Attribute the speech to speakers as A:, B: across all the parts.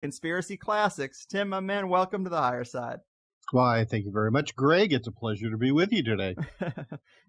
A: conspiracy classics. Tim, my man, welcome to the higher side.
B: Why, thank you very much, Greg. It's a pleasure to be with you today.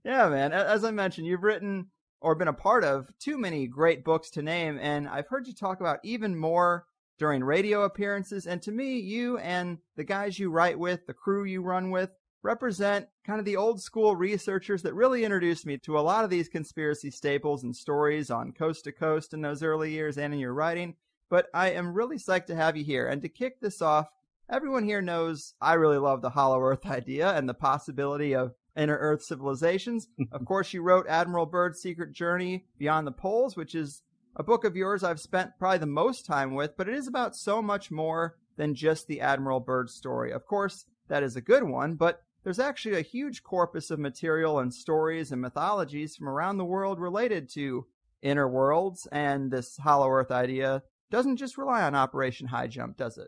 A: Yeah, man. As I mentioned, you've written or been a part of too many great books to name, and I've heard you talk about even more during radio appearances. And to me, you and the guys you write with, the crew you run with, represent kind of the old school researchers that really introduced me to a lot of these conspiracy staples and stories on Coast to Coast in those early years and in your writing. But I am really psyched to have you here. And to kick this off, everyone here knows I really love the Hollow Earth idea and the possibility of inner Earth civilizations. Of course, you wrote Admiral Byrd's Secret Journey Beyond the Poles, which is a book of yours I've spent probably the most time with, but it is about so much more than just the Admiral Byrd story. Of course, that is a good one, but there's actually a huge corpus of material and stories and mythologies from around the world related to inner worlds, and this Hollow Earth idea doesn't just rely on Operation High Jump, does it?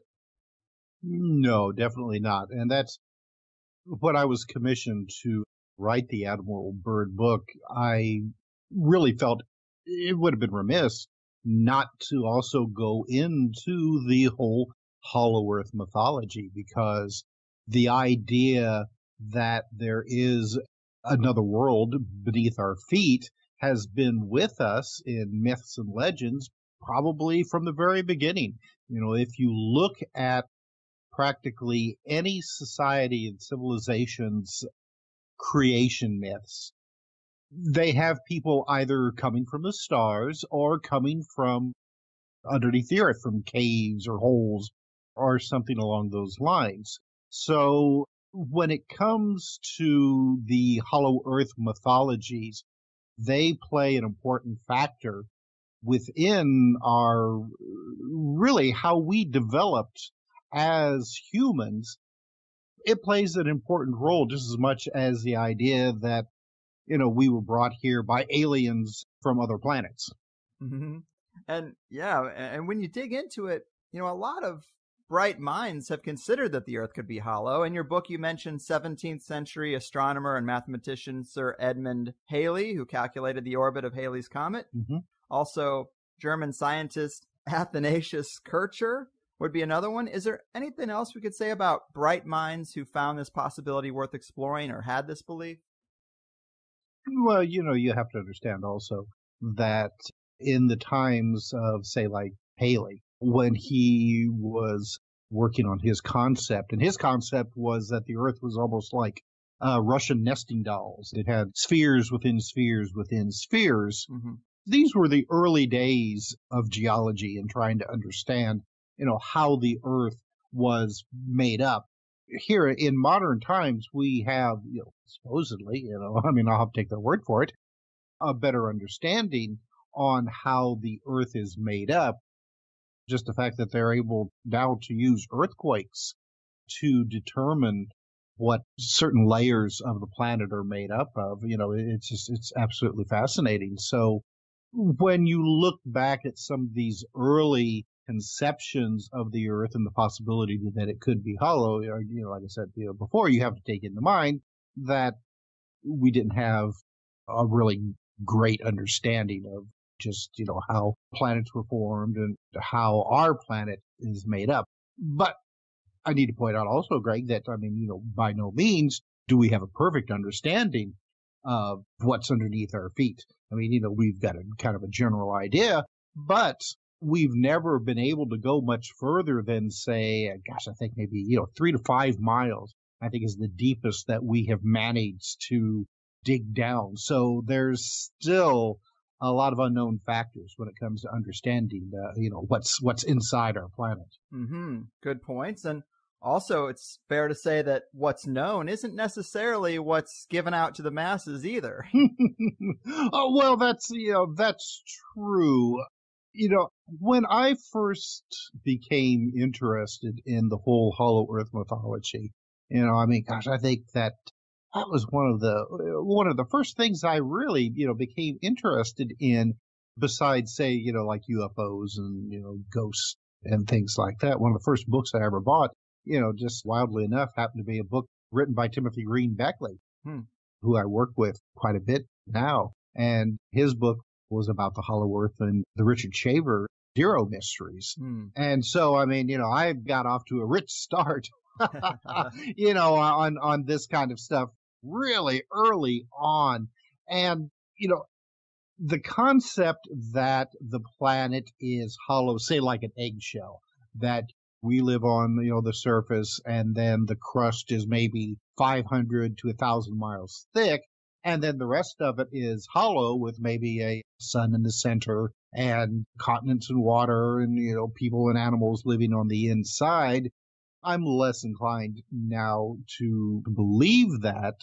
B: No, definitely not. And that's what I was commissioned to write the Admiral Byrd book. I really felt it would have been remiss not to also go into the whole Hollow Earth mythology, because the idea that there is another world beneath our feet has been with us in myths and legends probably from the very beginning. You know, if you look at practically any society and civilization's creation myths, they have people either coming from the stars or coming from underneath the earth, from caves or holes or something along those lines. So when it comes to the Hollow Earth mythologies, they play an important factor within our, really, how we developed as humans. It plays an important role just as much as the idea that, you know, we were brought here by aliens from other planets.
A: Mm-hmm. And yeah, and when you dig into it, you know, a lot of bright minds have considered that the Earth could be hollow. In your book, you mentioned 17th century astronomer and mathematician Sir Edmund Halley, who calculated the orbit of Halley's Comet.
B: Mm-hmm.
A: Also, German scientist Athanasius Kircher would be another one. Is there anything else we could say about bright minds who found this possibility worth exploring or had this belief?
B: Well, you know, you have to understand also that in the times of, say, like Halley, when he was working on his concept, and his concept was that the Earth was almost like Russian nesting dolls. It had spheres within spheres within spheres.
A: Mm-hmm.
B: These were the early days of geology and trying to understand, you know, how the Earth was made up. Here in modern times, we have, you know, supposedly, you know, I mean, I'll have to take their word for it, a better understanding on how the Earth is made up. Just the fact that they're able now to use earthquakes to determine what certain layers of the planet are made up of, you know, it's absolutely fascinating. So when you look back at some of these early conceptions of the Earth and the possibility that it could be hollow, you know, like I said, you know, before, you have to take into mind that we didn't have a really great understanding of just, you know, how planets were formed and how our planet is made up. But I need to point out also, Greg, that, I mean, you know, by no means do we have a perfect understanding of what's underneath our feet. I mean, you know, we've got a kind of a general idea, but we've never been able to go much further than, say, gosh, I think maybe, you know, 3 to 5 miles, I think, is the deepest that we have managed to dig down. So there's still a lot of unknown factors when it comes to understanding, you know, what's inside our planet.
A: Mm-hmm. Good points. And also, it's fair to say that what's known isn't necessarily what's given out to the masses either.
B: Oh, well, that's true. You know, when I first became interested in the whole Hollow Earth mythology, you know, I mean, gosh, I think that was one of the first things I really, you know, became interested in, besides, say, you know, like UFOs and, you know, ghosts and things like that. One of the first books I ever bought, you know, just wildly enough, happened to be a book written by Timothy Green Beckley, who I work with quite a bit now. And his book was about the Hollow Earth, and the Richard Shaver zero mysteries.
A: Hmm.
B: And so, I mean, I got off to a rich start, on this kind of stuff really early on. And, the concept that the planet is hollow, say like an eggshell, that we live on, the surface, and then the crust is maybe 500 to 1,000 miles thick, and then the rest of it is hollow with maybe a sun in the center and continents and water and, people and animals living on the inside. I'm less inclined now to believe that,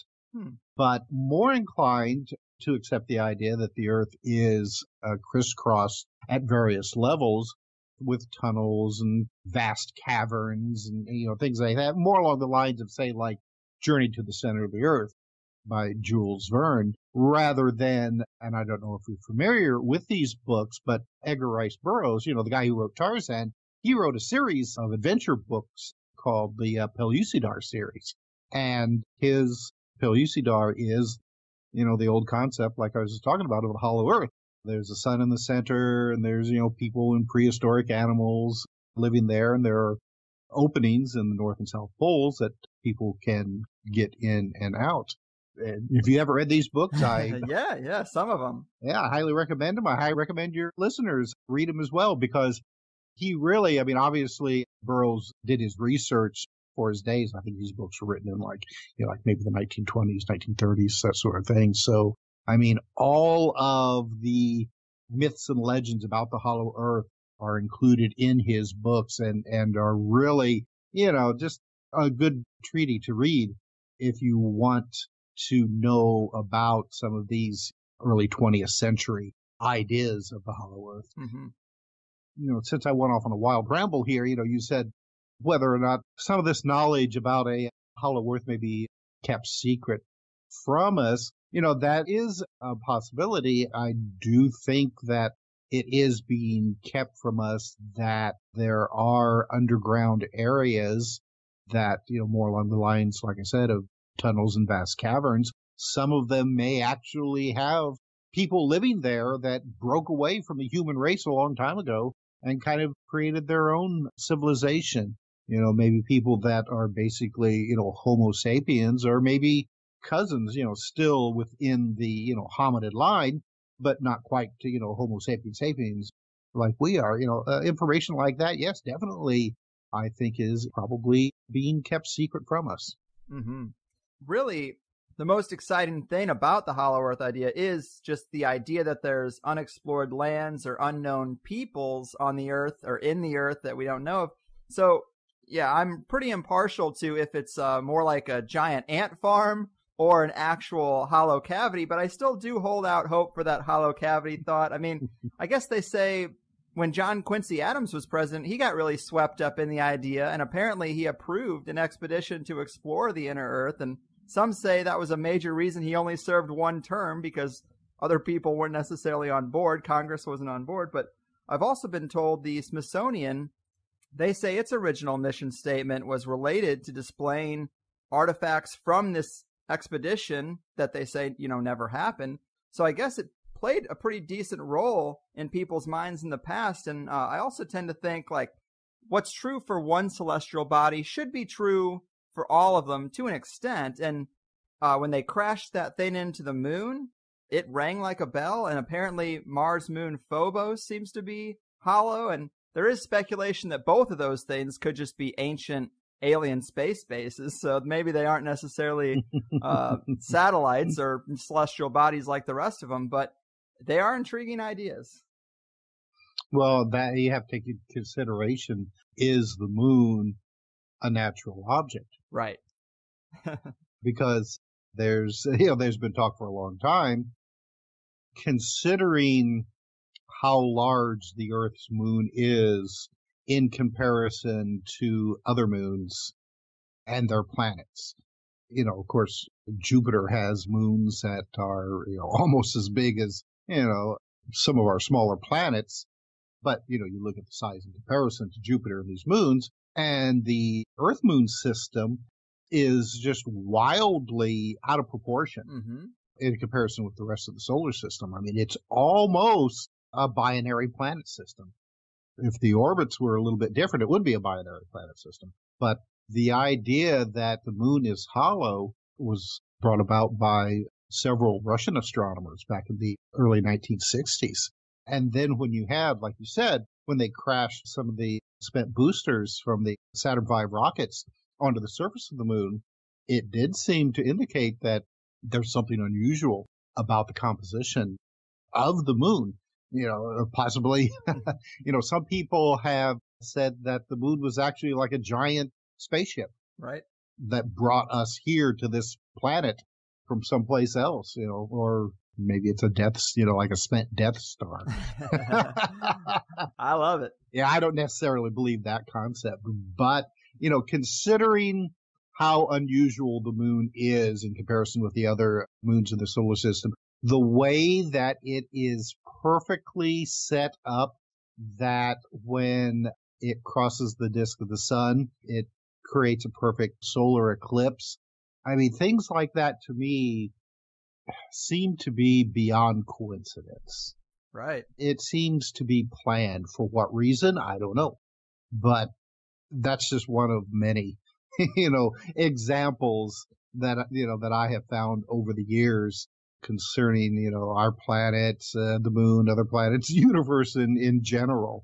B: but more inclined to accept the idea that the Earth is crisscrossed at various levels with tunnels and vast caverns and, things like that, more along the lines of, say, like Journey to the Center of the Earth by Jules Verne, rather than, and I don't know if you're familiar with these books, but Edgar Rice Burroughs, the guy who wrote Tarzan, he wrote a series of adventure books called the Pellucidar series. And his Pellucidar is, the old concept, like I was just talking about, of a hollow Earth. There's a sun in the center, and there's, people and prehistoric animals living there, and there are openings in the North and South poles that people can get in and out. And if you ever read these books,
A: yeah, some of them.
B: Yeah, I highly recommend them. I highly recommend your listeners read them as well, because he really, obviously Burroughs did his research for his days. I think these books were written in like maybe the 1920s, 1930s, that sort of thing. So, all of the myths and legends about the hollow Earth are included in his books and are really, just a good treaty to read if you want to know about some of these early 20th century ideas of the hollow Earth.
A: Mm-hmm.
B: Since I went off on a wild ramble here, you said whether or not some of this knowledge about a hollow Earth may be kept secret from us, that is a possibility. I do think that it is being kept from us, that there are underground areas that, more along the lines, like I said, of tunnels and vast caverns. Some of them may actually have people living there that broke away from the human race a long time ago and kind of created their own civilization. Maybe people that are basically, Homo sapiens, or maybe cousins, still within the, hominid line, but not quite to, Homo sapiens sapiens like we are. Information like that, yes, definitely, I think is probably being kept secret from us.
A: Mm-hmm. Really, the most exciting thing about the hollow Earth idea is just the idea that there's unexplored lands or unknown peoples on the Earth or in the Earth that we don't know of. So, yeah, I'm pretty impartial to if it's more like a giant ant farm or an actual hollow cavity, but I still do hold out hope for that hollow cavity thought. I mean, I guess they say when John Quincy Adams was president, he got really swept up in the idea, and apparently he approved an expedition to explore the inner Earth, and some say that was a major reason he only served one term, because other people weren't necessarily on board. Congress wasn't on board. But I've also been told the Smithsonian, they say its original mission statement was related to displaying artifacts from this expedition that they say, never happened. So I guess it played a pretty decent role in people's minds in the past. And I also tend to think, like, what's true for one celestial body should be true for all of them to an extent. And when they crashed that thing into the moon, it rang like a bell. And apparently Mars moon Phobos seems to be hollow. And there is speculation that both of those things could just be ancient alien space bases. So maybe they aren't necessarily satellites or celestial bodies like the rest of them, but they are intriguing ideas.
B: Well, that you have to take into consideration, is the moon a natural object?
A: Right.
B: Because there's been talk for a long time, considering how large the Earth's moon is in comparison to other moons and their planets. Of course, Jupiter has moons that are, almost as big as, some of our smaller planets. But, you look at the size in comparison to Jupiter and these moons, and the Earth moon system is just wildly out of proportion in comparison with the rest of the solar system. I mean, it's almost a binary planet system. If the orbits were a little bit different, it would be a binary planet system. But the idea that the moon is hollow was brought about by several Russian astronomers back in the early 1960s. And then when you had, like you said, when they crashed some of the spent boosters from the Saturn V rockets onto the surface of the moon, it did seem to indicate that there's something unusual about the composition of the moon. Possibly, some people have said that the moon was actually like a giant spaceship,
A: right,
B: that brought us here to this planet from someplace else, or maybe it's a like a spent Death Star.
A: I love it.
B: Yeah, I don't necessarily believe that concept, but, considering how unusual the moon is in comparison with the other moons in the solar system, the way that it is perfectly set up that when it crosses the disk of the sun, it creates a perfect solar eclipse. I mean, things like that to me seem to be beyond coincidence.
A: Right.
B: It seems to be planned. For what reason? I don't know. But that's just one of many, examples that I have found over the years concerning, our planet, the moon, other planets, universe in general,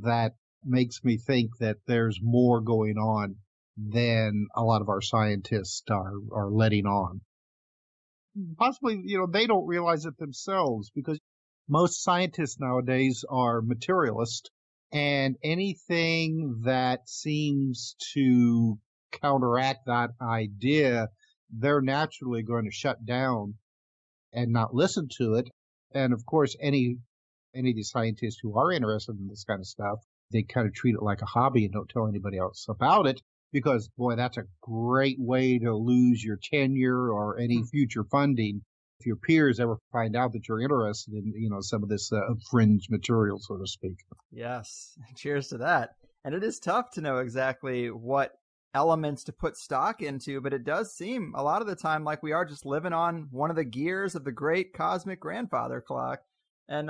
B: that makes me think that there's more going on than a lot of our scientists are letting on. Possibly, they don't realize it themselves, because most scientists nowadays are materialist, and anything that seems to counteract that idea, they're naturally going to shut down and not listen to it. And of course, any of these scientists who are interested in this kind of stuff, they kind of treat it like a hobby and don't tell anybody else about it, because, boy, that's a great way to lose your tenure or any future funding if your peers ever find out that you're interested in, some of this fringe material, so to speak.
A: Yes. Cheers to that. And it is tough to know exactly what elements to put stock into, but it does seem a lot of the time like we are just living on one of the gears of the great cosmic grandfather clock. And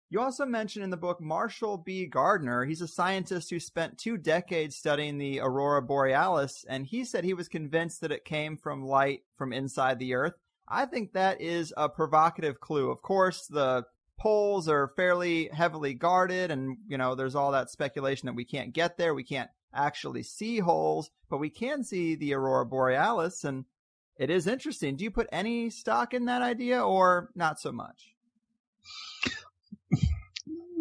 A: you also mentioned in the book Marshall B. Gardner. He's a scientist who spent 2 decades studying the aurora borealis, and he said he was convinced that it came from light from inside the Earth. I think that is a provocative clue. Of course, the poles are fairly heavily guarded, and there's all that speculation that we can't get there. We can't actually see holes, but we can see the aurora borealis, and it is interesting. Do you put any stock in that idea, or not so much?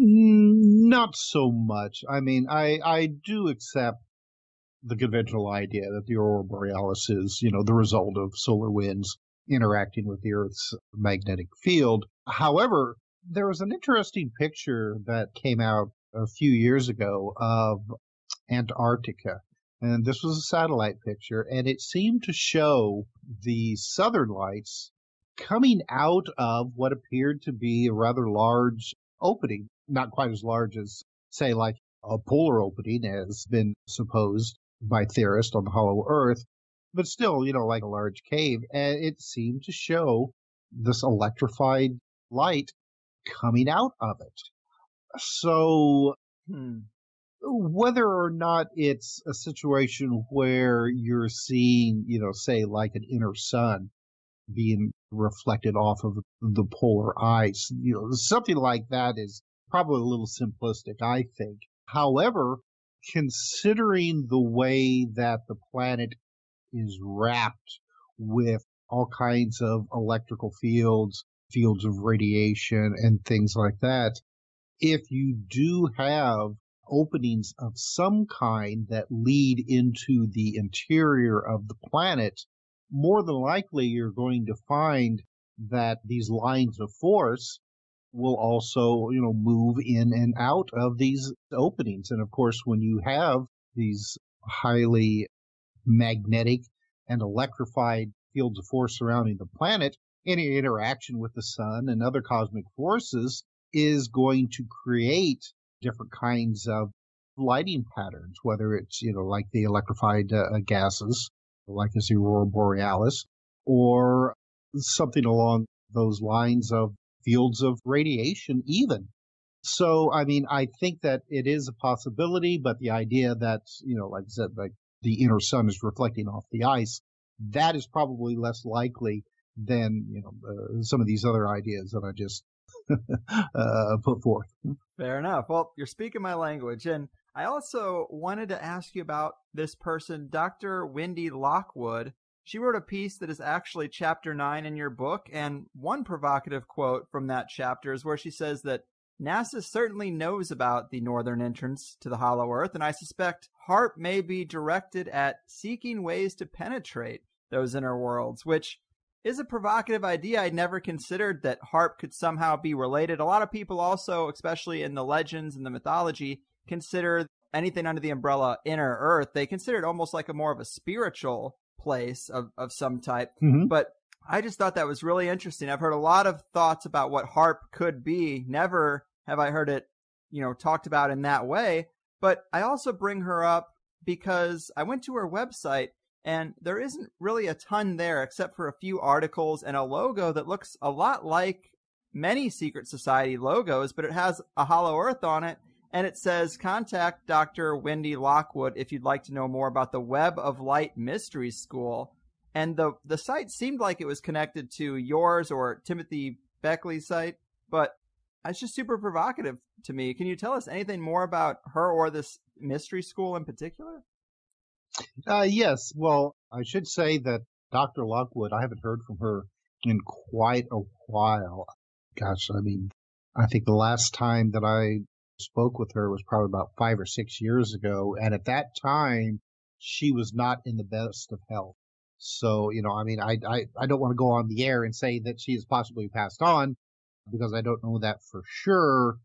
B: Not so much. I mean, I do accept the conventional idea that the aurora borealis is, the result of solar winds interacting with the Earth's magnetic field. However, there was an interesting picture that came out a few years ago of Antarctica, and this was a satellite picture, and it seemed to show the southern lights coming out of what appeared to be a rather large opening, not quite as large as, say, like a polar opening has been supposed by theorists on the hollow Earth, but still, like a large cave. And it seemed to show this electrified light coming out of it. So whether or not it's a situation where you're seeing, say, like an inner sun being reflected off of the polar ice, something like that is probably a little simplistic, I think. However, considering the way that the planet is wrapped with all kinds of electrical fields of radiation, and things like that, if you do have openings of some kind that lead into the interior of the planet, more than likely you're going to find that these lines of force will also, move in and out of these openings. And of course, when you have these highly magnetic and electrified fields of force surrounding the planet, any interaction with the sun and other cosmic forces is going to create different kinds of lighting patterns, whether it's, like the electrified gases, like the aurora borealis, or something along those lines of fields of radiation even. So, I mean, I think that it is a possibility, but the idea that, like I said, like the inner sun is reflecting off the ice, that is probably less likely than, some of these other ideas that I just put forth.
A: Fair enough. Well, you're speaking my language. And I also wanted to ask you about this person, Dr. Wendy Lockwood. She wrote a piece that is actually chapter 9 in your book. And one provocative quote from that chapter is where she says that NASA certainly knows about the northern entrance to the hollow earth, and I suspect HAARP may be directed at seeking ways to penetrate those inner worlds, which is a provocative idea. I'd never considered that HAARP could somehow be related. A lot of people also, especially in the legends and the mythology, consider anything under the umbrella inner earth. They consider it almost like a more of a spiritual place of some type.
B: Mm-hmm.
A: But I just thought that was really interesting. I've heard a lot of thoughts about what HAARP could be. Never have I heard it, talked about in that way. But I also bring her up because I went to her website and there isn't really a ton there except for a few articles and a logo that looks a lot like many secret society logos, but it has a hollow earth on it. And it says, contact Dr. Wendy Lockwood if you'd like to know more about the Web of Light Mystery School. And the site seemed like it was connected to yours or Timothy Beckley's site, but it's just super provocative to me. Can you tell us anything more about her or this mystery school in particular?
B: Yes. Well, I should say that Dr. Lockwood, I haven't heard from her in quite a while. Gosh, I mean, I think the last time that I spoke with her was probably about 5 or 6 years ago. And at that time, she was not in the best of health. So, I mean, I don't want to go on the air and say that she has possibly passed on because I don't know that for sure.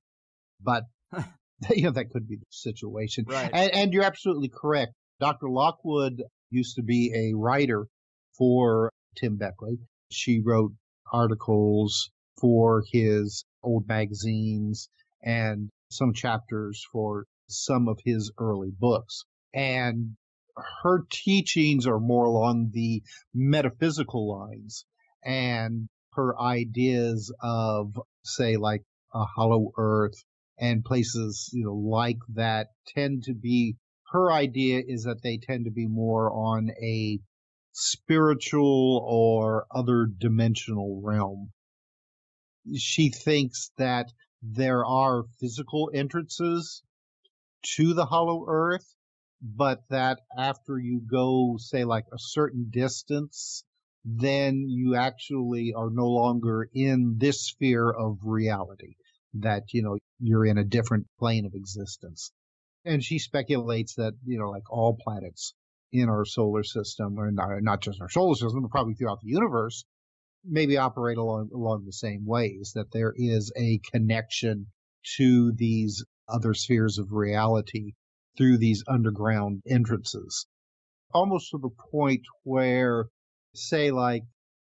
B: But, that could be the situation.
A: Right.
B: And you're absolutely correct. Dr. Lockwood used to be a writer for Tim Beckley. She wrote articles for his old magazines and some chapters for some of his early books. And her teachings are more along the metaphysical lines, and her ideas of, say, like a hollow earth and places, like that tend to be, her idea is that they tend to be more on a spiritual or other dimensional realm. She thinks that there are physical entrances to the hollow earth, but that after you go, say, like a certain distance, then you actually are no longer in this sphere of reality, that, you're in a different plane of existence. And she speculates that, like all planets in our solar system, or not just our solar system, but probably throughout the universe, maybe operate along the same ways, that there is a connection to these other spheres of reality through these underground entrances, almost to the point where, say, like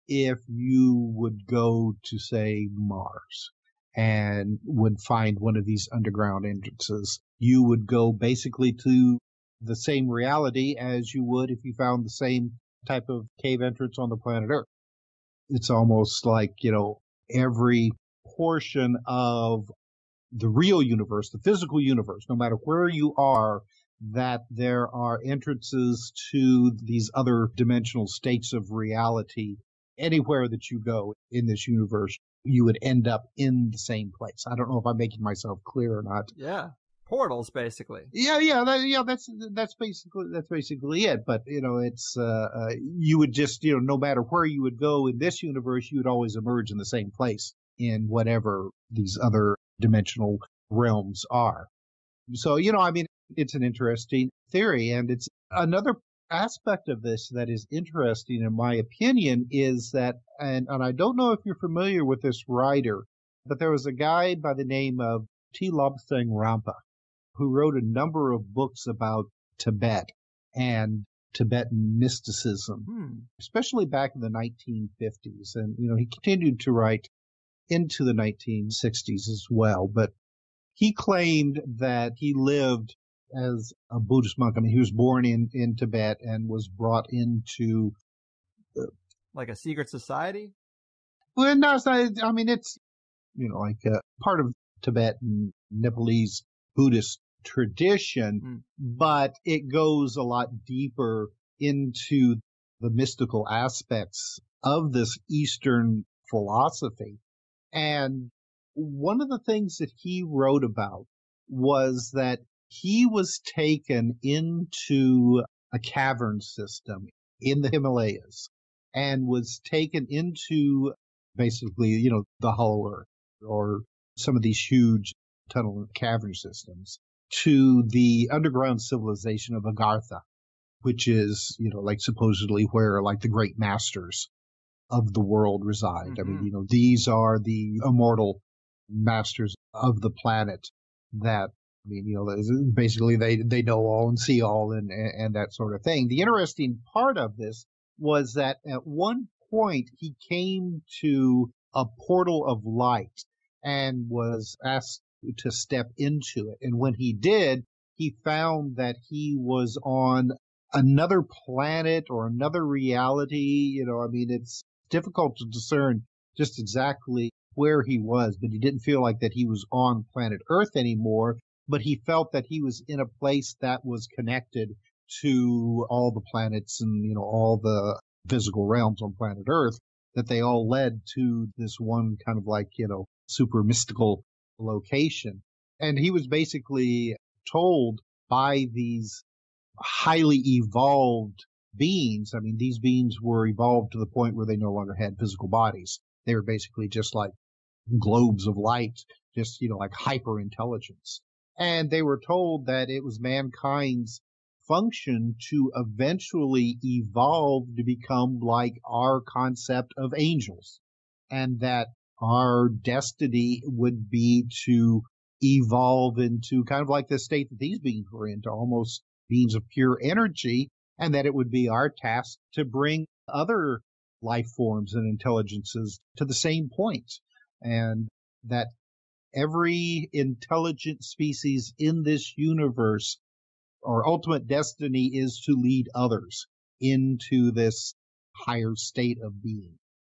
B: if you would go to, say, Mars and would find one of these underground entrances, you would go basically to the same reality as you would if you found the same type of cave entrance on the planet Earth. It's almost like, every portion of the real universe, the physical universe, no matter where you are, that there are entrances to these other dimensional states of reality. Anywhere that you go in this universe, you would end up in the same place. I don't know if I'm making myself clear or not.
A: Yeah. Portals, basically.
B: That's basically it. But it's you would just no matter where you would go in this universe, you would always emerge in the same place in whatever these other dimensional realms are. So I mean, it's an interesting theory, and it's another aspect of this that is interesting, in my opinion, is that, and I don't know if you're familiar with this writer, but there was a guy by the name of T. Lobsang Rampa, who wrote a number of books about Tibet and Tibetan mysticism, especially back in the 1950s. And, he continued to write into the 1960s as well. But he claimed that he lived as a Buddhist monk. I mean, he was born in Tibet and was brought into...
A: like a secret society?
B: Well, no, it's not. I mean, it's, like part of Tibetan Nepalese Buddhist tradition, but it goes a lot deeper into the mystical aspects of this Eastern philosophy. And one of the things that he wrote about was that he was taken into a cavern system in the Himalayas and was taken into basically, the Hollow Earth or some of these huge tunnel and cavern systems to the underground civilization of Agartha, which is, like supposedly where like the great masters of the world reside. I mean, these are the immortal masters of the planet that, basically they know all and see all and that sort of thing. The interesting part of this was that at one point he came to a portal of light and was asked to step into it. And when he did, he found that he was on another planet or another reality. It's difficult to discern just exactly where he was, but he didn't feel like that he was on planet Earth anymore, but he felt that he was in a place that was connected to all the planets and, all the physical realms on planet Earth, that they all led to this one kind of like, super mystical location. And he was basically told by these highly evolved beings. I mean, these beings were evolved to the point where they no longer had physical bodies. They were basically just like globes of light, just, like hyper intelligence. And they were told that it was mankind's function to eventually evolve to become like our concept of angels, and that our destiny would be to evolve into kind of like the state that these beings were in, to almost beings of pure energy, and that it would be our task to bring other life forms and intelligences to the same point, and that every intelligent species in this universe, our ultimate destiny is to lead others into this higher state of being,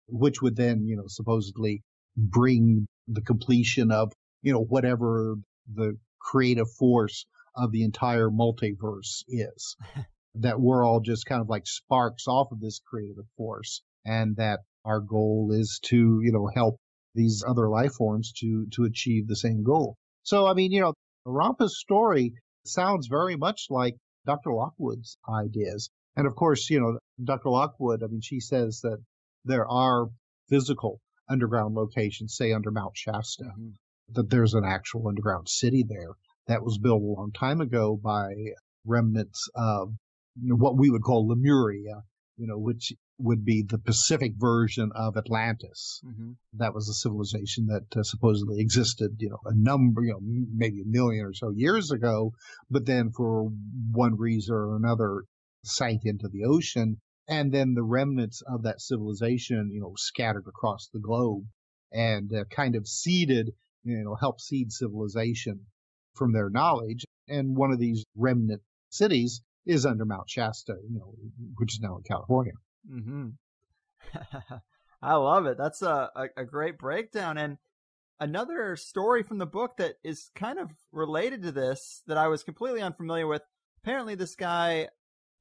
B: which would then, supposedly bring the completion of, whatever the creative force of the entire multiverse is. That we're all just kind of like sparks off of this creative force, and that our goal is to, help these other life forms to achieve the same goal. So, I mean, Rampa's story sounds very much like Dr. Lockwood's ideas. And of course, Dr. Lockwood, I mean, she says that there are physical underground locations, say under Mount Shasta, that there's an actual underground city there that was built a long time ago by remnants of what we would call Lemuria, which would be the Pacific version of Atlantis. That was a civilization that supposedly existed, a number, maybe a million or so years ago, but then for one reason or another sank into the ocean. And then the remnants of that civilization, scattered across the globe and kind of seeded, helped seed civilization from their knowledge. And one of these remnant cities is under Mount Shasta, which is now in California.
A: I love it. That's a great breakdown. And another story from the book that is kind of related to this that I was completely unfamiliar with. Apparently this guy,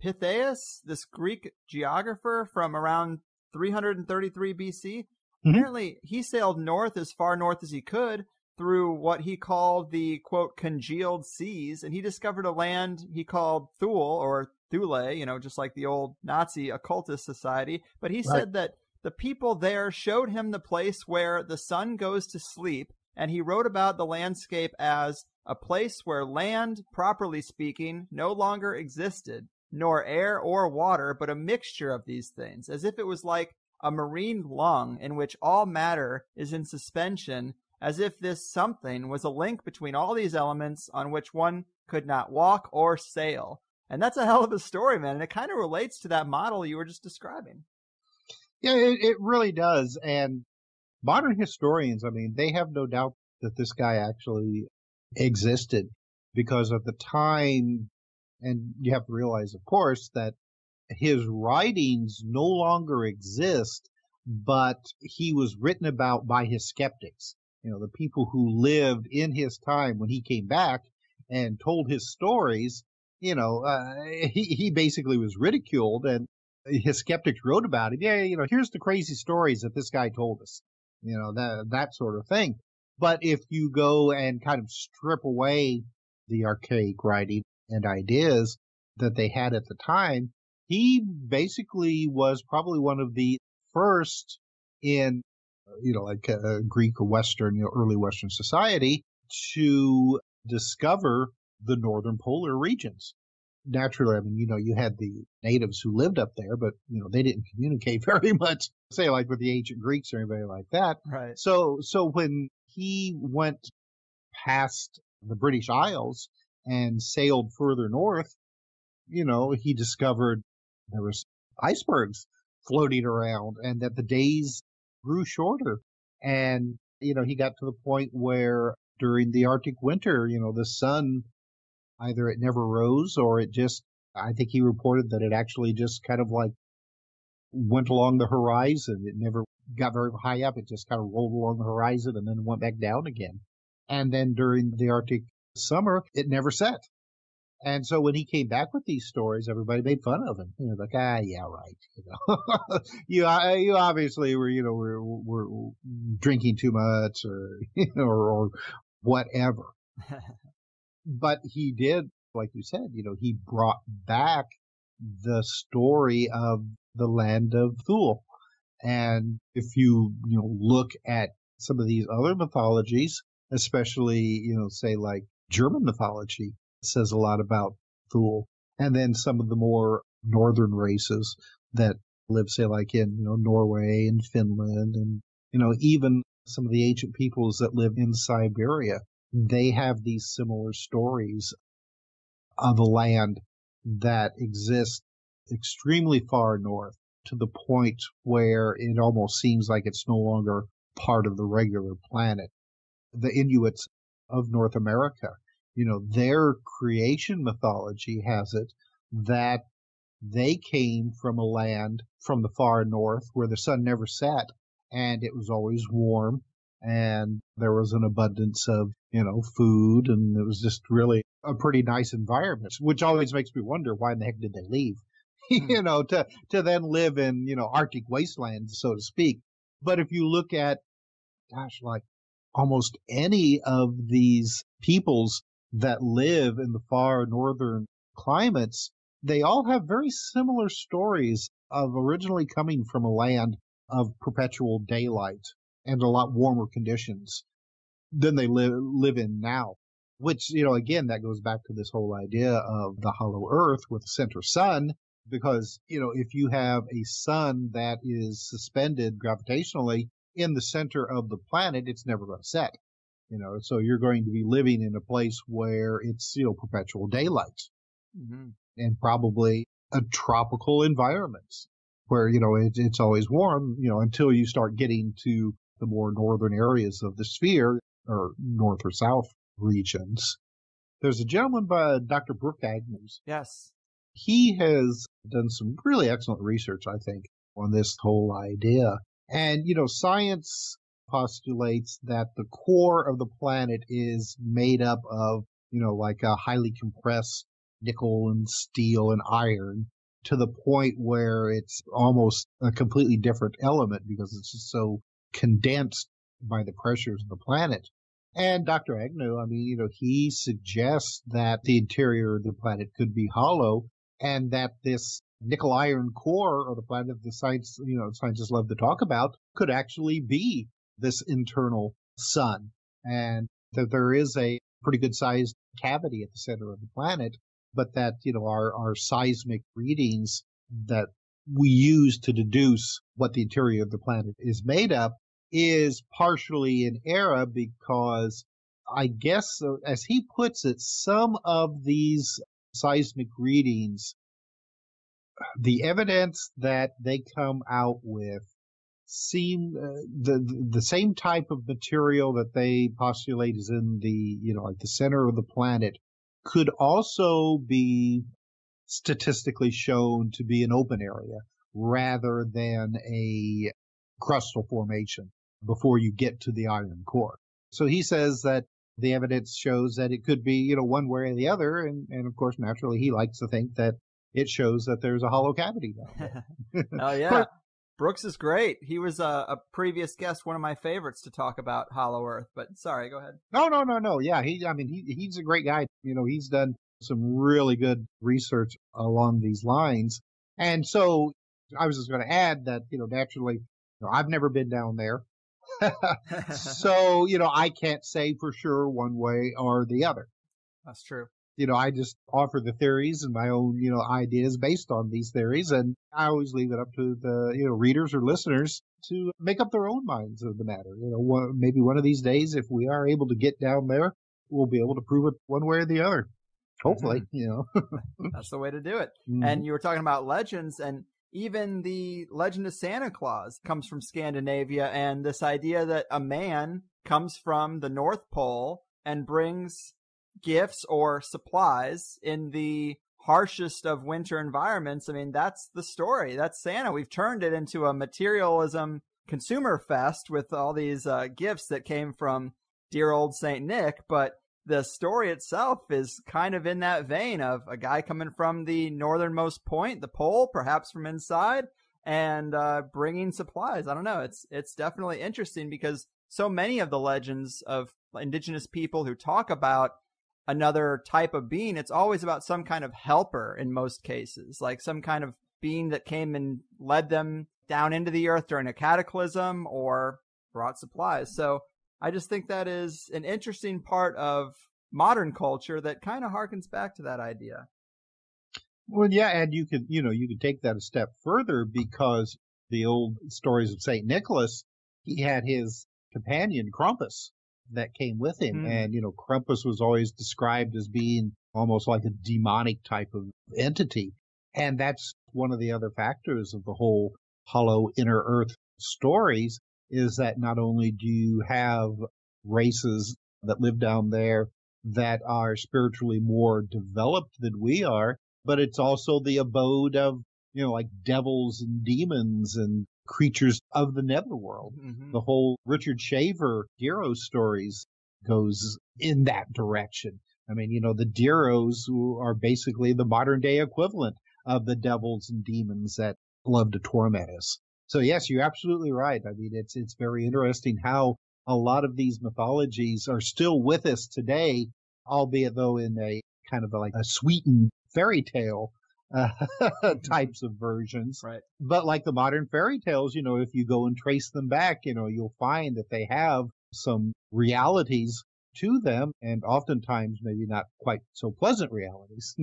A: Pytheas, this Greek geographer from around 333 BC, apparently he sailed north as far north as he could through what he called the, quote, congealed seas, and he discovered a land he called Thule, or Thule, just like the old Nazi occultist society. But he said that the people there showed him the place where the sun goes to sleep, and he wrote about the landscape as a place where land, properly speaking, no longer existed, nor air or water, but a mixture of these things, as if it was like a marine lung in which all matter is in suspension, as if this something was a link between all these elements on which one could not walk or sail. And that's a hell of a story, man. And it kind of relates to that model you were just describing.
B: Yeah, it really does. And modern historians, I mean, they have no doubt that this guy actually existed, because at the time, and you have to realize, of course, that his writings no longer exist, but he was written about by his skeptics. The people who lived in his time when he came back and told his stories, he basically was ridiculed, and his skeptics wrote about it. Yeah, here's the crazy stories that this guy told us, that sort of thing. But if you go and kind of strip away the archaic writing and ideas that they had at the time, he basically was probably one of the first in, Greek or Western, early Western society to discover the northern polar regions. Naturally, I mean, you had the natives who lived up there, but, they didn't communicate very much, say, like with the ancient Greeks or anybody like that.
A: Right.
B: So when he went past the British Isles and sailed further north, he discovered there was icebergs floating around and that the days grew shorter. And, he got to the point where during the Arctic winter, the sun, either it never rose or it just, I think he reported that it actually just kind of like went along the horizon. It never got very high up. It just kind of rolled along the horizon and then went back down again. And then during the Arctic summer, it never set. And so when he came back with these stories, everybody made fun of him. Like, yeah, right. You obviously were drinking too much or, or whatever. But he did, like you said, he brought back the story of the land of Thule. And if you, look at some of these other mythologies, especially, say like German mythology, says a lot about Thule. And then some of the more northern races that live, say, like in, Norway and Finland and, even some of the ancient peoples that live in Siberia, they have these similar stories of a land that exists extremely far north to the point where it almost seems like it's no longer part of the regular planet. The Inuits of North America, their creation mythology has it that they came from a land from the far north where the sun never set and it was always warm and there was an abundance of, food, and it was just really a pretty nice environment, which always makes me wonder why in the heck did they leave? To then live in, Arctic wastelands, so to speak. But if you look at, like almost any of these peoples that live in the far northern climates, they all have very similar stories of originally coming from a land of perpetual daylight and a lot warmer conditions than they live in now. Which, again, that goes back to this whole idea of the hollow earth with the center sun, because, if you have a sun that is suspended gravitationally in the center of the planet, it's never going to set. So you're going to be living in a place where it's, perpetual daylight and probably a tropical environment where, it's always warm, until you start getting to the more northern areas of the sphere or north or south regions. There's a gentleman by Dr. Brooke Agnews.
A: Yes.
B: He has done some really excellent research, I think, on this whole idea. And, science postulates that the core of the planet is made up of, like a highly compressed nickel and steel and iron to the point where it's almost a completely different element because it's just so condensed by the pressures of the planet. And Dr. Agnew, he suggests that the interior of the planet could be hollow and that this nickel iron core of the planet the scientists love to talk about could actually be this internal sun, and that there is a pretty good sized cavity at the center of the planet, but that, our seismic readings that we use to deduce what the interior of the planet is made of is partially in error because I guess, as he puts it, some of these seismic readings, the evidence that they come out with seem the same type of material that they postulate is in the, like the center of the planet could also be statistically shown to be an open area rather than a crustal formation before you get to the iron core. So he says that the evidence shows that it could be, one way or the other. And of course, naturally, he likes to think that it shows that there's a hollow cavity down there.
A: Oh, yeah. Brooks is great. He was a previous guest, one of my favorites to talk about Hollow Earth. But sorry, go ahead.
B: No. Yeah, he's a great guy. He's done some really good research along these lines. And so I was just going to add that, naturally, I've never been down there. So, I can't say for sure one way or the other.
A: That's true.
B: I just offer the theories and my own, ideas based on these theories. And I always leave it up to the, readers or listeners to make up their own minds of the matter. Maybe one of these days, if we are able to get down there, we'll be able to prove it one way or the other. Hopefully,
A: That's the way to do it.
B: Mm-hmm.
A: And you were talking about legends, and even the legend of Santa Claus comes from Scandinavia, and this idea that a man comes from the North Pole and brings gifts or supplies in the harshest of winter environments. I mean, that's the story. That's Santa. We've turned it into a materialism consumer fest with all these gifts that came from dear old Saint Nick, but the story itself is kind of in that vein of a guy coming from the northernmost point, the pole, perhaps from inside, and bringing supplies. I don't know. It's definitely interesting because so many of the legends of indigenous people who talk about another type of being, it's always about some kind of helper in most cases, like some kind of being that came and led them down into the earth during a cataclysm or brought supplies. So I just think that is an interesting part of modern culture that kind of harkens back to that idea.
B: Well, yeah, and you could take that a step further because the old stories of Saint Nicholas, he had his companion Krampus that came with him, and Krampus was always described as being almost like a demonic type of entity, and that's one of the other factors of the whole hollow inner earth stories. Is that not only do you have races that live down there that are spiritually more developed than we are, but it's also the abode of, like devils and demons and creatures of the netherworld. Mm-hmm. The whole Richard Shaver hero stories goes in that direction. I mean, the Diros are basically the modern day equivalent of the devils and demons that love to torment us. So yes, you're absolutely right. I mean, it's very interesting how a lot of these mythologies are still with us today, albeit though in a kind of like a sweetened fairy tale types of versions.
A: Right.
B: But like the modern fairy tales, if you go and trace them back, you'll find that they have some realities to them, and oftentimes maybe not quite so pleasant realities.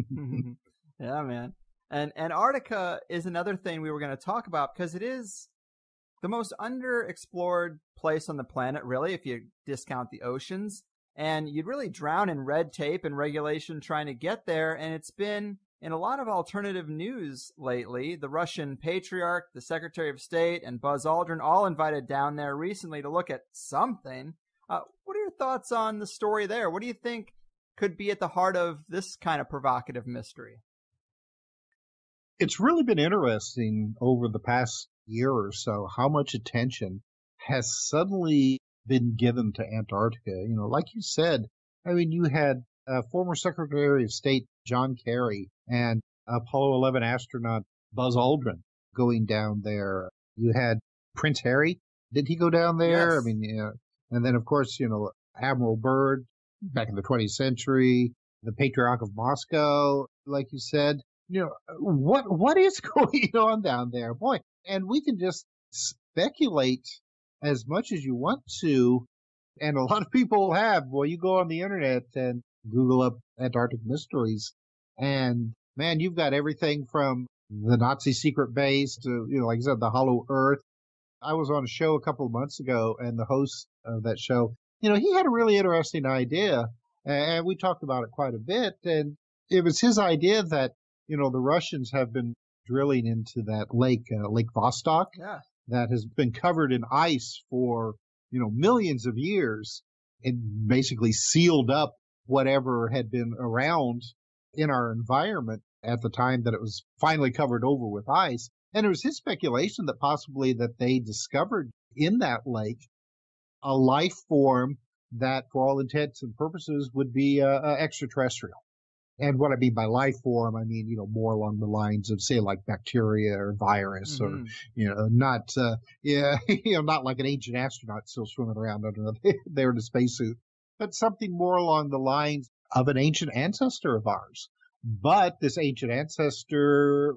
A: Yeah, man. And Antarctica is another thing we were going to talk about because it is the most underexplored place on the planet, really, if you discount the oceans. And you'd really drown in red tape and regulation trying to get there. And it's been in a lot of alternative news lately. The Russian Patriarch, the Secretary of State, and Buzz Aldrin all invited down there recently to look at something. What are your thoughts on the story there? What do you think could be at the heart of this kind of provocative mystery?
B: It's really been interesting over the past year or so how much attention has suddenly been given to Antarctica. Like you said, I mean, you had former Secretary of State John Kerry and Apollo 11 astronaut Buzz Aldrin going down there. You had Prince Harry. Did he go down there?
A: Yes.
B: I mean, and then, of course, Admiral Byrd back in the 20th century, the Patriarch of Moscow, like you said. What is going on down there? Boy, and we can just speculate as much as you want to, and a lot of people have. Well, you go on the internet and Google up Antarctic mysteries, and man, you've got everything from the Nazi secret base to, like I said, the hollow earth. I was on a show a couple of months ago, and the host of that show, he had a really interesting idea, and we talked about it quite a bit, and it was his idea that the Russians have been drilling into that lake, Lake Vostok, that has been covered in ice for, millions of years and basically sealed up whatever had been around in our environment at the time that it was finally covered over with ice. And it was his speculation that possibly that they discovered in that lake a life form that, for all intents and purposes, would be extraterrestrial. And what I mean by life form, I mean, more along the lines of, say, like bacteria or virus, or, not, not like an ancient astronaut still swimming around under there in a spacesuit, but something more along the lines of an ancient ancestor of ours. But this ancient ancestor,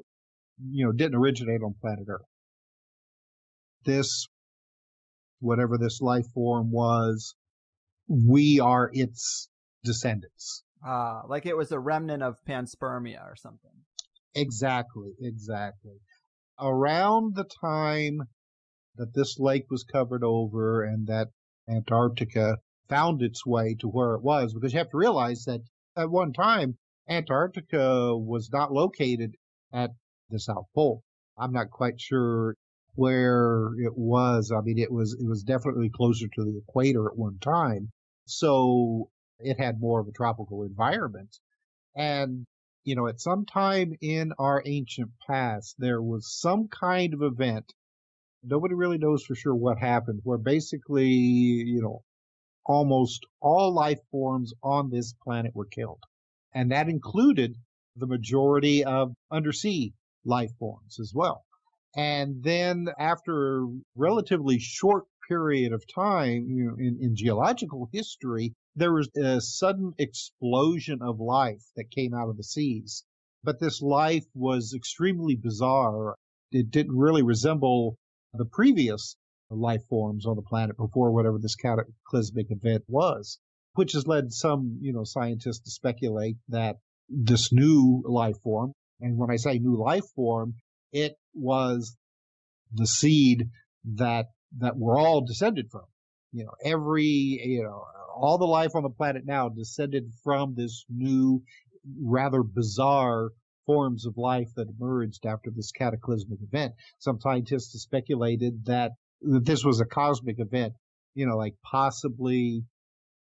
B: didn't originate on planet Earth. This, whatever this life form was, we are its descendants.
A: Like it was a remnant of panspermia or something.
B: Exactly. Around the time that this lake was covered over and that Antarctica found its way to where it was, because you have to realize that at one time, Antarctica was not located at the South Pole. I'm not quite sure where it was. I mean, it was definitely closer to the equator at one time. So it had more of a tropical environment. And, at some time in our ancient past, there was some kind of event. Nobody really knows for sure what happened, where basically, almost all life forms on this planet were killed. And that included the majority of undersea life forms as well. And then after a relatively short period of time, in geological history, there was a sudden explosion of life that came out of the seas. But this life was extremely bizarre. It didn't really resemble the previous life forms on the planet before whatever this cataclysmic event was, which has led some, scientists to speculate that this new life form, and when I say new life form, it was the seed that we're all descended from. All the life on the planet now descended from this new, rather bizarre forms of life that emerged after this cataclysmic event. Some scientists have speculated that this was a cosmic event, like possibly,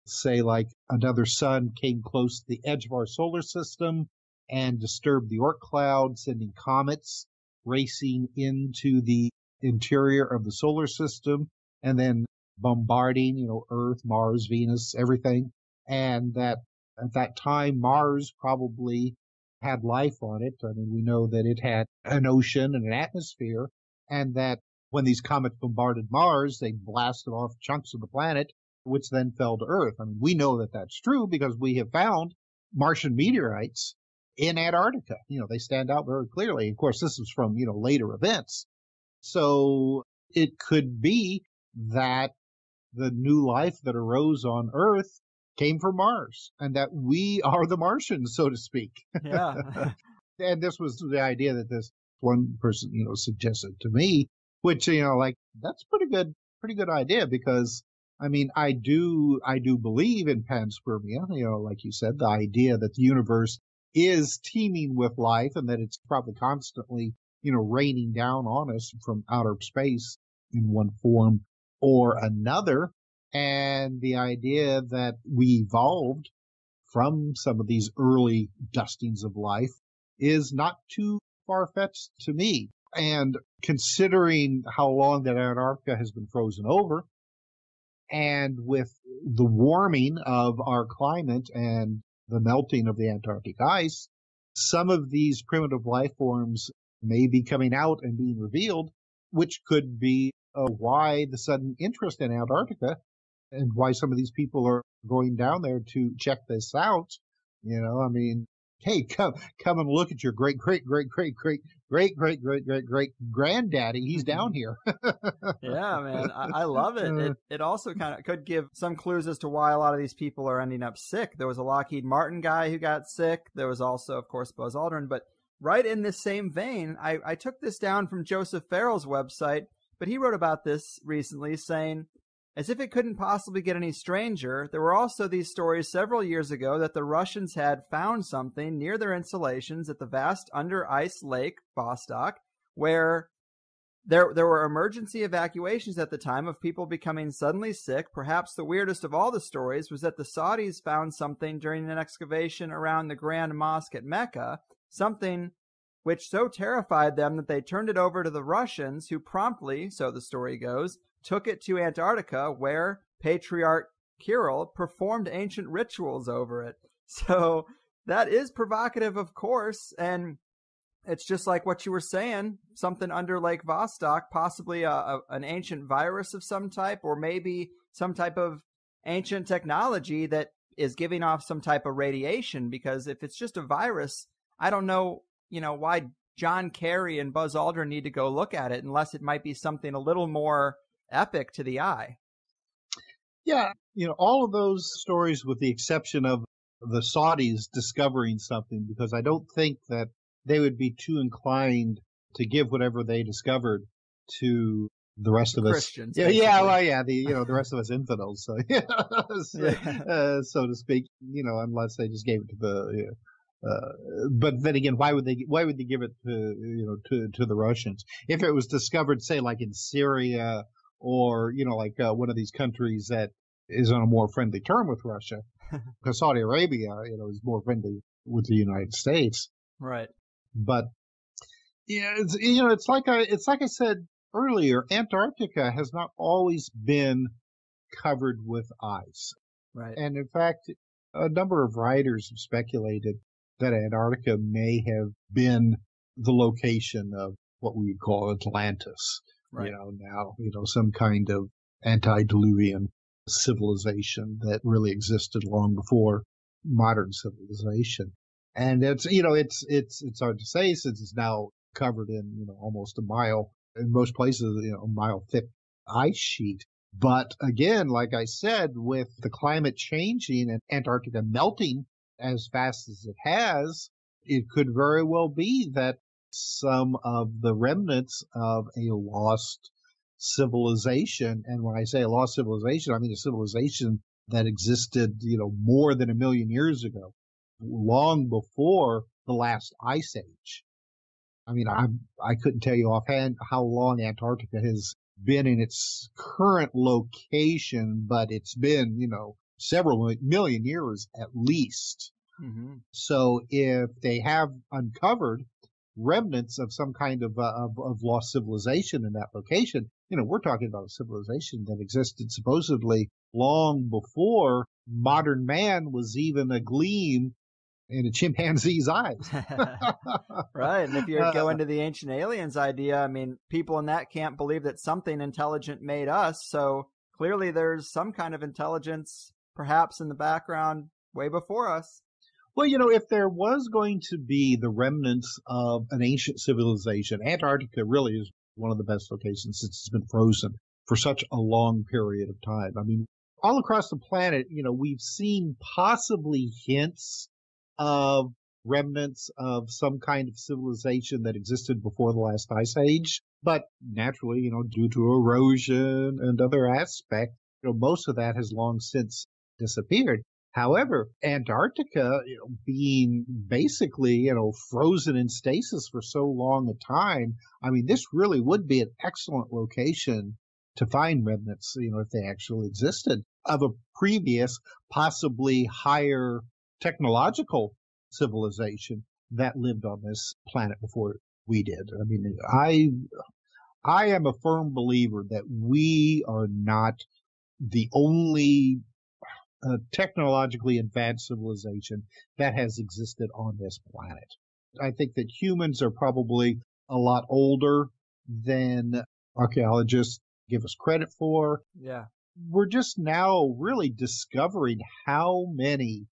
B: say, like another sun came close to the edge of our solar system and disturbed the Oort cloud, sending comets racing into the interior of the solar system and then bombarding, Earth, Mars, Venus, everything. And that at that time, Mars probably had life on it. I mean, we know that it had an ocean and an atmosphere, and that when these comets bombarded Mars, they blasted off chunks of the planet, which then fell to Earth. I mean, we know that that's true because we have found Martian meteorites in Antarctica. They stand out very clearly. Of course, this is from, later events. So it could be that the new life that arose on Earth came from Mars and that we are the Martians, so to speak.
A: Yeah.
B: And this was the idea that this one person, suggested to me, which, that's pretty good idea, because I mean, I do believe in panspermia, like you said, the idea that the universe is teeming with life and that it's probably constantly, raining down on us from outer space in one form or another. And the idea that we evolved from some of these early dustings of life is not too far-fetched to me. And considering how long that Antarctica has been frozen over, and with the warming of our climate and the melting of the Antarctic ice, some of these primitive life forms may be coming out and being revealed, which could be why the sudden interest in Antarctica and why some of these people are going down there to check this out. I mean, hey, come and look at your great granddaddy. He's down here.
A: Yeah, man, I love it. It also kind of could give some clues as to why a lot of these people are ending up sick. There was a Lockheed Martin guy who got sick. There was also, of course, Buzz Aldrin. But right in this same vein, I took this down from Joseph Farrell's website, but he wrote about this recently, saying, as if it couldn't possibly get any stranger, there were also these stories several years ago that the Russians had found something near their installations at the vast under-ice lake, Vostok, where there were emergency evacuations at the time of people becoming suddenly sick. Perhaps the weirdest of all the stories was that the Saudis found something during an excavation around the Grand Mosque at Mecca, something which so terrified them that they turned it over to the Russians, who promptly, so the story goes, took it to Antarctica, where Patriarch Kirill performed ancient rituals over it. So that is provocative, of course, and it's just like what you were saying, something under Lake Vostok, possibly an ancient virus of some type, or maybe some type of ancient technology that is giving off some type of radiation, because if it's just a virus, I don't know, why John Kerry and Buzz Aldrin need to go look at it unless it might be something a little more epic to the eye.
B: Yeah, all of those stories with the exception of the Saudis discovering something, because I don't think that they would be too inclined to give whatever they discovered to the rest of
A: Christians,
B: us.
A: basically.
B: The rest of us infidels, so so to speak. Unless they just gave it to the. But then again, why would they give it to the Russians if it was discovered, say, like in Syria or like one of these countries that is on a more friendly term with Russia, because Saudi Arabia is more friendly with the United States,
A: right?
B: But it's like I said earlier, Antarctica has not always been covered with ice,
A: right?
B: And in fact, a number of writers have speculated that Antarctica may have been the location of what we would call Atlantis.
A: Right.
B: Now, some kind of antediluvian civilization that really existed long before modern civilization. And it's hard to say since it's now covered in, almost a mile, in most places, a mile thick ice sheet. But again, like I said, with the climate changing and Antarctica melting as fast as it has, it could very well be that some of the remnants of a lost civilization, and when I say a lost civilization, I mean a civilization that existed, more than 1 million years ago, long before the last ice age. I mean, I couldn't tell you offhand how long Antarctica has been in its current location, but it's been, several million years at least.
A: Mm-hmm.
B: So if they have uncovered remnants of some kind of lost civilization in that location, we're talking about a civilization that existed supposedly long before modern man was even a gleam in a chimpanzee's eyes.
A: Right. And if you go into the ancient aliens idea, I mean, people in that camp believe that something intelligent made us. So clearly there's some kind of intelligence perhaps in the background way before us.
B: Well, if there was going to be the remnants of an ancient civilization, Antarctica really is one of the best locations since it's been frozen for such a long period of time. I mean, all across the planet, we've seen possibly hints of remnants of some kind of civilization that existed before the last ice age. But naturally, due to erosion and other aspects, most of that has long since disappeared. However, Antarctica, being basically, frozen in stasis for so long a time, I mean, this really would be an excellent location to find remnants, if they actually existed, of a previous, possibly higher technological civilization that lived on this planet before we did. I mean, I am a firm believer that we are not the only technologically advanced civilization that has existed on this planet. I think that humans are probably a lot older than archaeologists give us credit for.
A: Yeah.
B: We're just now really discovering how many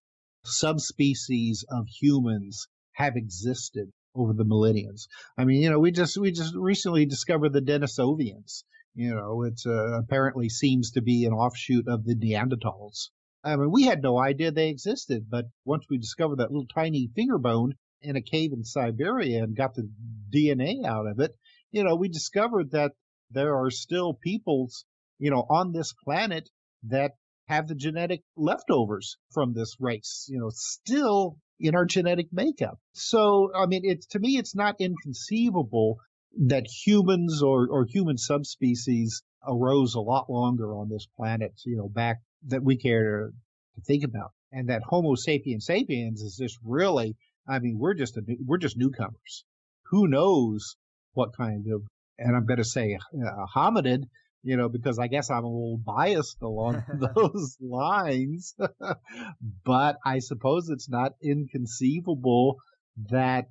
B: subspecies of humans have existed over the millenniums. I mean, we just recently discovered the Denisovians. It's apparently seems to be an offshoot of the Neanderthals. I mean, we had no idea they existed, but once we discovered that little tiny finger bone in a cave in Siberia and got the DNA out of it, we discovered that there are still peoples, on this planet that have the genetic leftovers from this race, still in our genetic makeup. So, I mean, to me, it's not inconceivable that humans or human subspecies arose a lot longer on this planet, back that we care to think about. And that Homo sapiens sapiens is just really, I mean, we're just newcomers. Who knows what kind of, and I'm going to say hominid, because I guess I'm a little biased along those lines. But I suppose it's not inconceivable that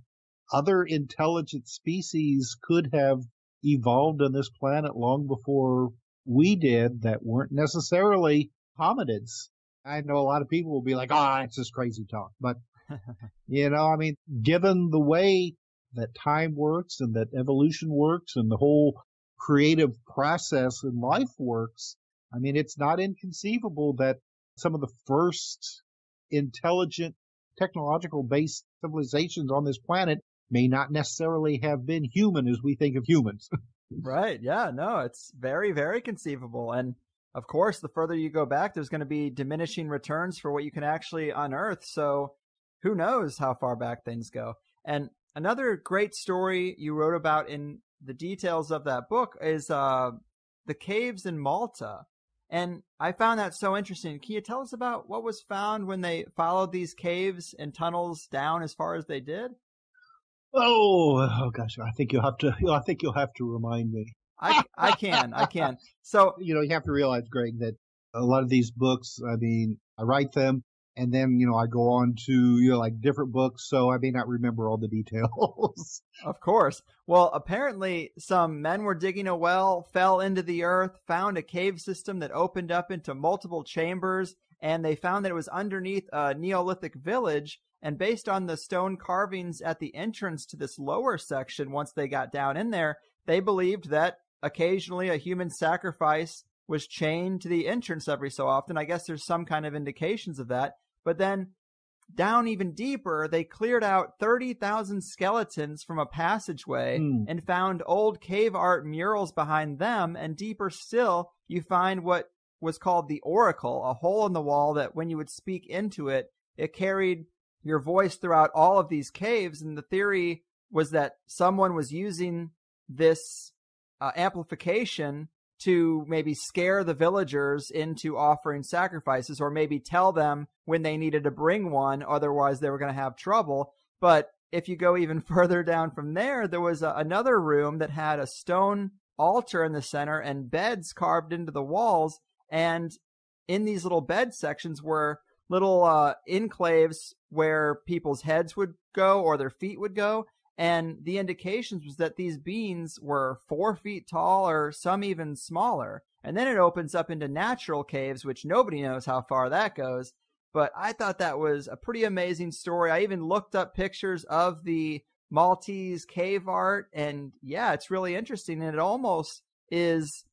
B: other intelligent species could have evolved on this planet long before we did that weren't necessarily hominids. I know a lot of people will be like, oh, it's just crazy talk. But, I mean, given the way that time works and that evolution works and the whole creative process in life works, I mean, it's not inconceivable that some of the first intelligent, technological based civilizations on this planet may not necessarily have been human as we think of humans.
A: Right. Yeah. No, it's very, very conceivable. And of course, the further you go back, there's going to be diminishing returns for what you can actually unearth. So who knows how far back things go. And another great story you wrote about in the details of that book is the caves in Malta. And I found that so interesting. Can you tell us about what was found when they followed these caves and tunnels down as far as they did?
B: Oh gosh! I think you'll have to remind me.
A: I can. So
B: you have to realize, Greg, that a lot of these books, I mean, I write them, and then I go on to like different books, so I may not remember all the details.
A: Of course. Well, apparently some men were digging a well, fell into the earth, found a cave system that opened up into multiple chambers, and they found that it was underneath a Neolithic village. And based on the stone carvings at the entrance to this lower section, once they got down in there, they believed that occasionally a human sacrifice was chained to the entrance every so often. I guess there's some kind of indications of that. But then down even deeper, they cleared out 30,000 skeletons from a passageway and found old cave art murals behind them. And deeper still, you find what was called the oracle, a hole in the wall that when you would speak into it, it carried your voice throughout all of these caves. And the theory was that someone was using this amplification to maybe scare the villagers into offering sacrifices, or maybe tell them when they needed to bring one, otherwise they were going to have trouble. But if you go even further down from there, there was another room that had a stone altar in the center and beds carved into the walls. And in these little bed sections were little enclaves where people's heads would go or their feet would go. And the indications was that these beings were 4 feet tall or some even smaller. And then it opens up into natural caves, which nobody knows how far that goes. But I thought that was a pretty amazing story. I even looked up pictures of the Maltese cave art. And yeah, it's really interesting. And it almost is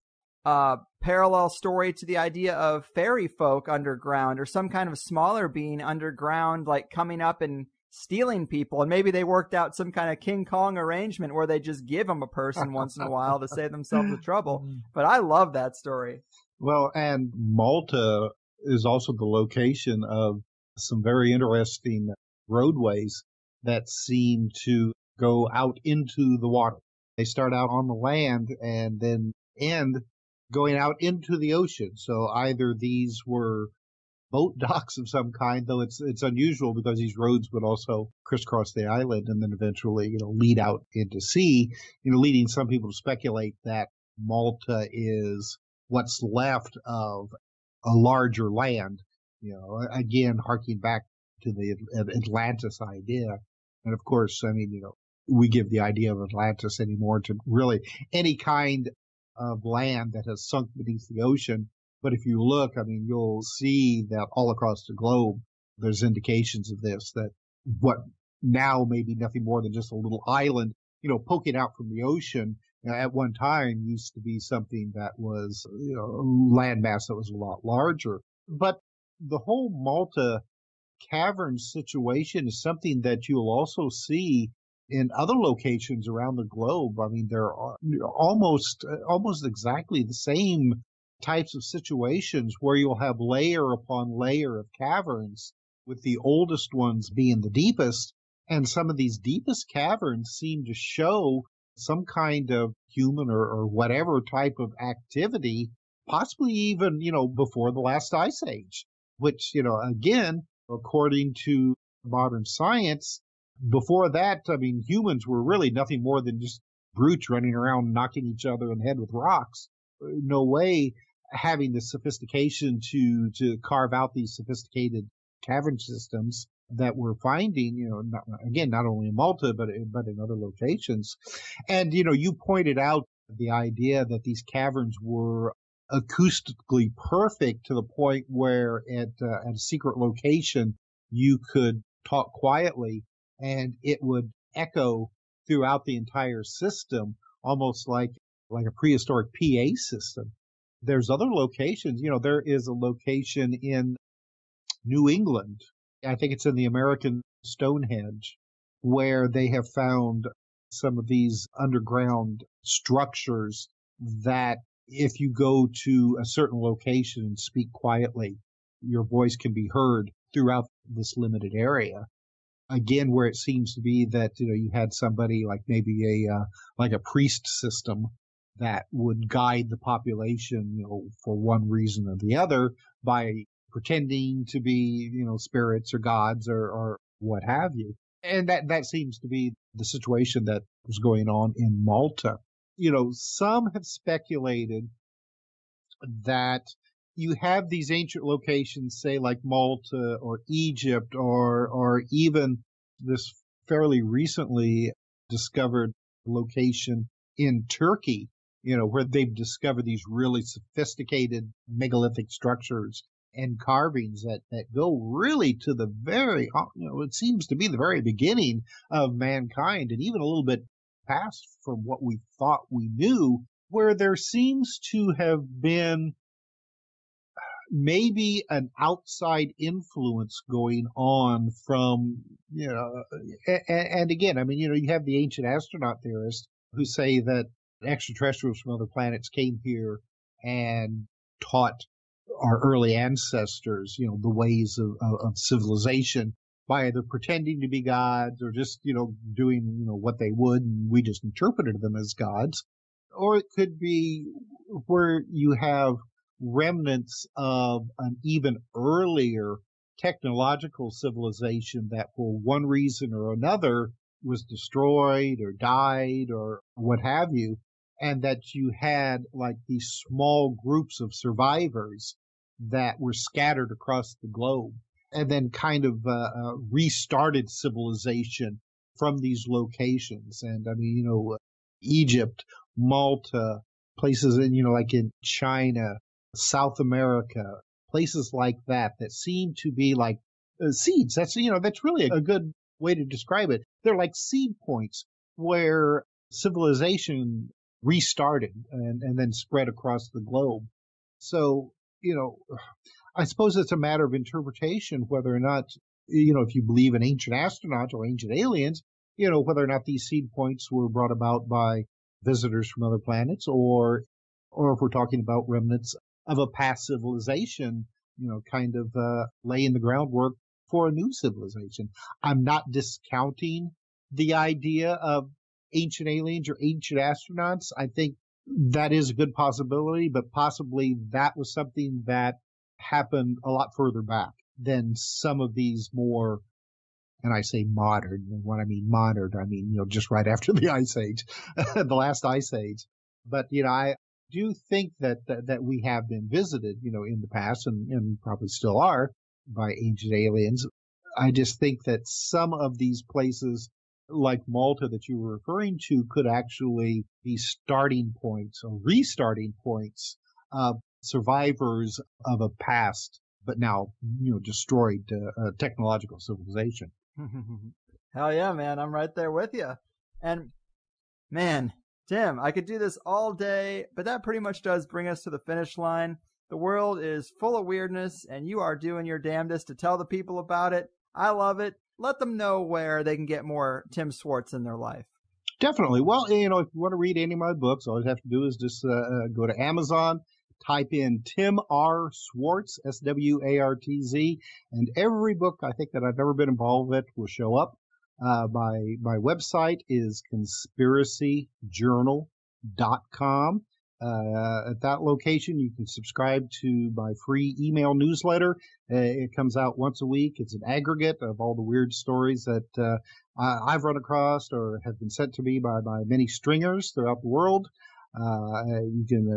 A: parallel story to the idea of fairy folk underground, or some kind of smaller being underground, like coming up and stealing people. And maybe they worked out some kind of King Kong arrangement where they just give them a person once in a while to save themselves the trouble. But I love that story.
B: Well, and Malta is also the location of some very interesting roadways that seem to go out into the water. They start out on the land and then end going out into the ocean. So either these were boat docks of some kind, though it's unusual because these roads would also crisscross the island and then eventually, lead out into sea, leading some people to speculate that Malta is what's left of a larger land, again, harking back to the Atlantis idea. And of course, I mean, we give the idea of Atlantis anymore to really any kind of land that has sunk beneath the ocean. But if you look, I mean, you'll see that all across the globe, there's indications of this, that what now may be nothing more than just a little island, poking out from the ocean, at one time used to be something that was, landmass that was a lot larger. But the whole Malta cavern situation is something that you'll also see in other locations around the globe. I mean, there are almost exactly the same types of situations where you'll have layer upon layer of caverns, with the oldest ones being the deepest. And some of these deepest caverns seem to show some kind of human or whatever type of activity, possibly even, before the last ice age, which, again, according to modern science, before that, I mean, humans were really nothing more than just brutes running around knocking each other in the head with rocks. no way having the sophistication to carve out these sophisticated cavern systems that we're finding, not only in Malta, but in other locations. And, you pointed out the idea that these caverns were acoustically perfect to the point where at a secret location, you could talk quietly and it would echo throughout the entire system, almost like a prehistoric PA system. There's other locations, there is a location in New England. I think it's in the American Stonehenge, where they have found some of these underground structures that if you go to a certain location and speak quietly, your voice can be heard throughout this limited area. Again, where it seems to be that, you had somebody like maybe a priest system that would guide the population, for one reason or the other by pretending to be, spirits or gods or what have you. And that seems to be the situation that was going on in Malta. Some have speculated that you have these ancient locations, say like Malta or Egypt or even this fairly recently discovered location in Turkey, where they've discovered these really sophisticated megalithic structures and carvings that go really to the very, it seems to be the very beginning of mankind and even a little bit past from what we thought we knew, where there seems to have been maybe an outside influence going on from, and again, you have the ancient astronaut theorists who say that extraterrestrials from other planets came here and taught our early ancestors, the ways of civilization by either pretending to be gods or just, doing, what they would, and we just interpreted them as gods. Or it could be where you have remnants of an even earlier technological civilization that for one reason or another was destroyed or died or what have you, and that you had like these small groups of survivors that were scattered across the globe and then kind of restarted civilization from these locations. And Egypt, Malta, places in, like in China, South America, places like that seem to be like seeds. That's really a good way to describe it. They're like seed points where civilization restarted and then spread across the globe. So, I suppose it's a matter of interpretation whether or not, if you believe in ancient astronauts or ancient aliens, whether or not these seed points were brought about by visitors from other planets or if we're talking about remnants of a past civilization, kind of laying the groundwork for a new civilization. I'm not discounting the idea of ancient aliens or ancient astronauts. I think that is a good possibility, but possibly that was something that happened a lot further back than some of these more, and I say modern, and when I mean modern, I mean, just right after the Ice Age, the last Ice Age. But, I do think that we have been visited, in the past and probably still are by ancient aliens. I just think that some of these places like Malta that you were referring to could actually be starting points or restarting points of survivors of a past, but now, destroyed technological civilization.
A: Hell yeah, man. I'm right there with you. And man, Tim, I could do this all day, but that pretty much does bring us to the finish line. The world is full of weirdness, and you are doing your damnedest to tell the people about it. I love it. Let them know where they can get more Tim Swartz in their life.
B: Definitely. Well, if you want to read any of my books, all you have to do is just go to Amazon, type in Tim R. Swartz, Swartz, and every book I think that I've ever been involved with will show up. My website is conspiracyjournal.com. At that location, you can subscribe to my free email newsletter. It comes out once a week. It's an aggregate of all the weird stories that I've run across or have been sent to me by many stringers throughout the world. You can